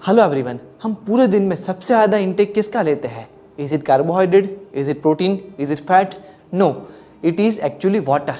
Hello everyone, हम पूरे दिन में सबसे ज़्यादा इंटेक किसका लेते हैं? Is it carbohydrate, is it protein, is it fat? No, it is actually water.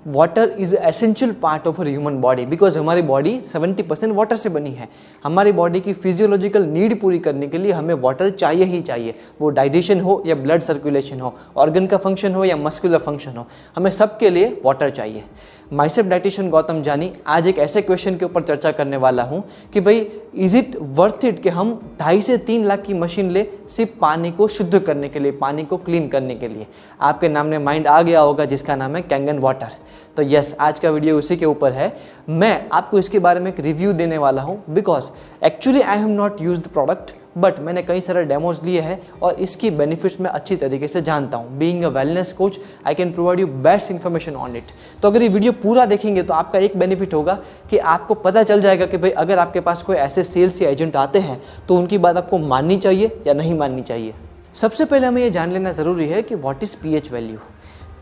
Water is essential part of our human body because हमारी बॉडी 70% वाटर से बनी है. हमारी बॉडी की फिजियोलॉजिकल नीड पूरी करने के लिए हमें वाटर चाहिए ही चाहिए. वो डाइजेशन हो या ब्लड सर्कुलेशन हो, ऑर्गन का फंक्शन हो या मस्कुलर फंक्शन हो, हमें सबके लिए वाटर चाहिए. माइसेल्फ डाइटिशियन गौतम जानी आज एक ऐसे क्वेश्चन के ऊपर चर्चा करने वाला हूं कि भाई इज इट वर्थ इट कि हम 2.5 से 3 लाख की मशीन ले सिर्फ पानी को शुद्ध करने के लिए, पानी को क्लीन करने के लिए. आपके नाम में माइंड आ गया होगा जिसका नाम है कैंगन वाटर. तो यस, आज का वीडियो उसी के ऊपर है. मैं आपको इसके बारे में एक रिव्यू देने वाला हूं because actually I have not used the product, but मैंने कई सारे डेमोज लिए हैं और इसकी बेनिफिट्स मैं अच्छी तरीके से जानता हूँ. Being a wellness coach I can provide you best information on it. तो अगर ये वीडियो पूरा देखेंगे तो आपका एक बेनिफिट होगा कि आपको पता चल जाएगा कि भाई अगर आपके पास कोई ऐसे सेल्स या एजेंट आते हैं तो उनकी बात आपको माननी चाहिए या नहीं माननी चाहिए. सबसे पहले हमें ये जान लेना ज़रूरी है कि what is pH value.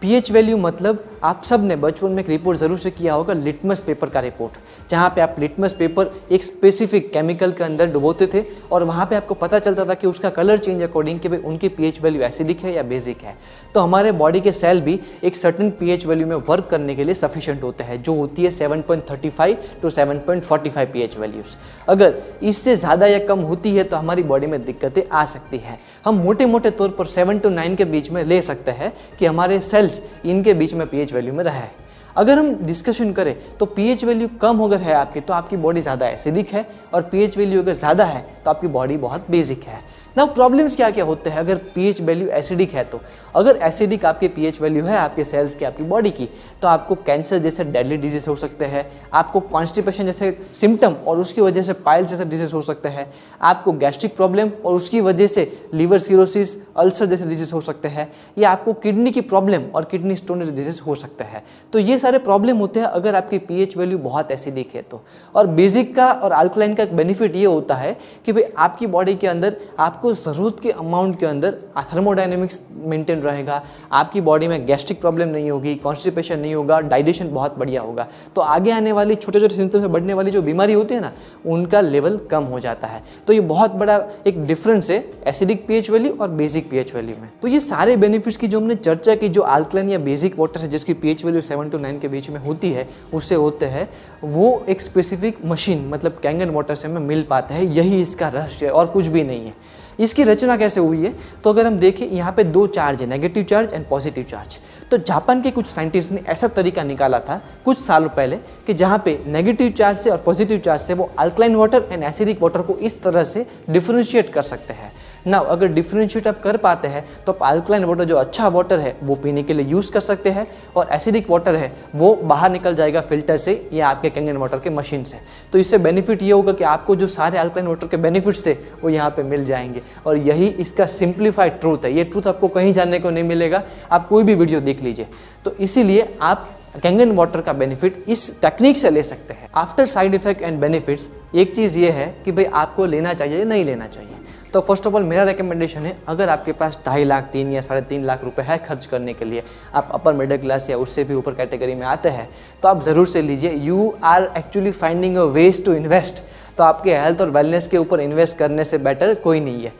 PH value मतलब आप सब ने बचपन में एक रिपोर्ट ज़रूर से किया होगा, लिटमस पेपर का रिपोर्ट, जहाँ पे आप लिटमस पेपर एक स्पेसिफिक केमिकल के अंदर डुबोते थे और वहाँ पे आपको पता चलता था कि उसका कलर चेंज अकॉर्डिंग कि भाई उनकी पीएच वैल्यू एसिडिक है या बेसिक है. तो हमारे बॉडी के सेल भी एक सर्टेन पीएच वैल्यू में वर्क करने के लिए सफिशिएंट होते हैं, जो होती है 7.35 टू 7.45 पीएच वैल्यूज़. अगर इससे ज़्यादा या कम होती है तो हमारी बॉडी में दिक्कतें आ सकती हैं. हम मोटे मोटे तौर पर 7 to 9 के बीच में ले सकते हैं कि हमारे सेल्स इनके बीच में पीएच वैल्यू में रहा है. अगर हम डिस्कशन करें तो पीएच वैल्यू कम अगर है आपकी तो आपकी बॉडी ज़्यादा एसिडिक है और पीएच वैल्यू अगर ज़्यादा है तो आपकी बॉडी बहुत बेसिक है. नाउ प्रॉब्लम्स क्या क्या होते हैं अगर पीएच वैल्यू एसिडिक है तो? अगर एसिडिक आपकी पीएच वैल्यू है आपके सेल्स की, आपकी बॉडी की, तो आपको कैंसर जैसे डेडली डिजीज हो सकते हैं, आपको कॉन्स्टिपेशन जैसे सिम्टम और उसकी वजह से पाइल्स जैसे डिजीज हो सकते हैं, आपको गैस्ट्रिक प्रॉब्लम और उसकी वजह से लिवर सिरोसिस, अल्सर जैसे डिजीज हो सकते हैं, या आपको किडनी की प्रॉब्लम और किडनी स्टोन डिजीज हो सकते हैं. तो ये सारे प्रॉब्लम होते हैं अगर आपकी पीएच वैल्यू बहुत एसिडिक है तो. और बेसिक का और अल्कलाइन का बेनिफिट ये होता है कि भाई आपकी बॉडी के अंदर आपको ज़रूरत के अमाउंट के अंदर थर्मोडायनेमिक्स मेंटेन रहेगा, आपकी बॉडी में गैस्ट्रिक प्रॉब्लम नहीं होगी, कॉन्स्टिपेशन नहीं होगा, डाइजेशन बहुत बढ़िया होगा. तो आगे आने वाली छोटे छोटे सिम्टम्स से बढ़ने वाली जो बीमारी होती है ना, उनका लेवल कम हो जाता है. तो ये बहुत बड़ा एक डिफरेंस है एसिडिक पीएच वैल्यू और बेसिक पीएच वैल्यू में. तो ये सारे बेनिफिट्स की जो हमने चर्चा की, जो अल्कलाइन या बेसिक वाटर से जिसकी पीएच वैल्यू 7 to 9 के बीच में होती है उससे होते हैं, वो एक स्पेसिफिक मशीन मतलब कैंगन वाटर से हमें मिल पाता है. यही इसका रहस्य है और कुछ भी नहीं है. इसकी रचना कैसे हुई है? तो अगर हम देखें यहाँ पे 2 चार्ज है, negative charge and positive charge. तो जापान के कुछ साइंटिस्ट ने ऐसा तरीका निकाला था कुछ सालों पहले कि जहाँ पे नेगेटिव चार्ज से और पॉजिटिव चार्ज से वो alkaline water and acidic water को इस तरह से डिफरेंशिएट कर सकते हैं. ना अगर डिफरेंशिएट आप कर पाते हैं तो आप अल्कलाइन वाटर जो अच्छा वाटर है वो पीने के लिए यूज़ कर सकते हैं और एसिडिक वाटर है वो बाहर निकल जाएगा फिल्टर से या आपके कैंगन वाटर के मशीन से. तो इससे बेनिफिट ये होगा कि आपको जो सारे अल्कलाइन वाटर के बेनिफिट्स थे वो यहाँ पे मिल जाएंगे. और यही इसका सिंप्लीफाइड ट्रूथ है. ये ट्रूथ आपको कहीं जानने को नहीं मिलेगा, आप कोई भी वीडियो देख लीजिए. तो इसीलिए आप कैंगन वाटर का बेनिफिट इस टेक्निक से ले सकते हैं. After side effect and benefits एक चीज़ ये है कि भाई आपको लेना चाहिए या नहीं लेना चाहिए. तो फर्स्ट ऑफ ऑल मेरा रिकमेंडेशन है, अगर आपके पास 2.5 लाख 3 या 3.5 लाख रुपए है खर्च करने के लिए, आप अपर मिडिल क्लास या उससे भी ऊपर कैटेगरी में आते हैं, तो आप ज़रूर से लीजिए. You are actually finding a ways to invest. तो आपके हेल्थ और वेलनेस के ऊपर इन्वेस्ट करने से बेटर कोई नहीं है.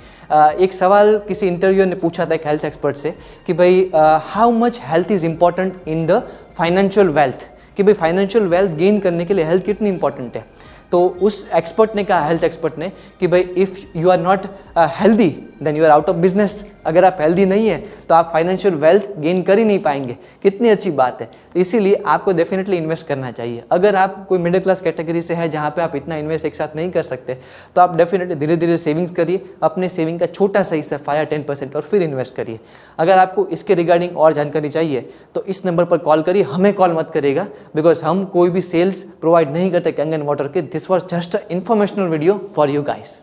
एक सवाल किसी इंटरव्यूअर ने पूछा था एक हेल्थ एक्सपर्ट से कि भाई how much health is important in the financial wealth, कि भाई फाइनेंशियल वेल्थ गेन करने के लिए हेल्थ कितनी इंपॉर्टेंट है. तो उस एक्सपर्ट ने कहा, हेल्थ एक्सपर्ट ने, कि भाई if you are not healthy then you are out of business. अगर आप हेल्दी नहीं है तो आप फाइनेंशियल वेल्थ गेन कर ही नहीं पाएंगे. कितनी अच्छी बात है. तो इसीलिए आपको डेफिनेटली इन्वेस्ट करना चाहिए. अगर आप कोई मिडिल क्लास कैटेगरी से है जहाँ पे आप इतना इन्वेस्ट एक साथ नहीं कर सकते तो आप डेफिनेटली धीरे धीरे सेविंग्स करिए, अपने सेविंग का छोटा सा हिस्सा 5 या 10% और फिर इन्वेस्ट करिए. अगर आपको इसके रिगार्डिंग और जानकारी चाहिए तो इस नंबर पर कॉल करिए, हमें कॉल मत करिएगा बिकॉज हम कोई भी सेल्स प्रोवाइड नहीं करते कैंगन वाटर के. This was just a informational video for you guys.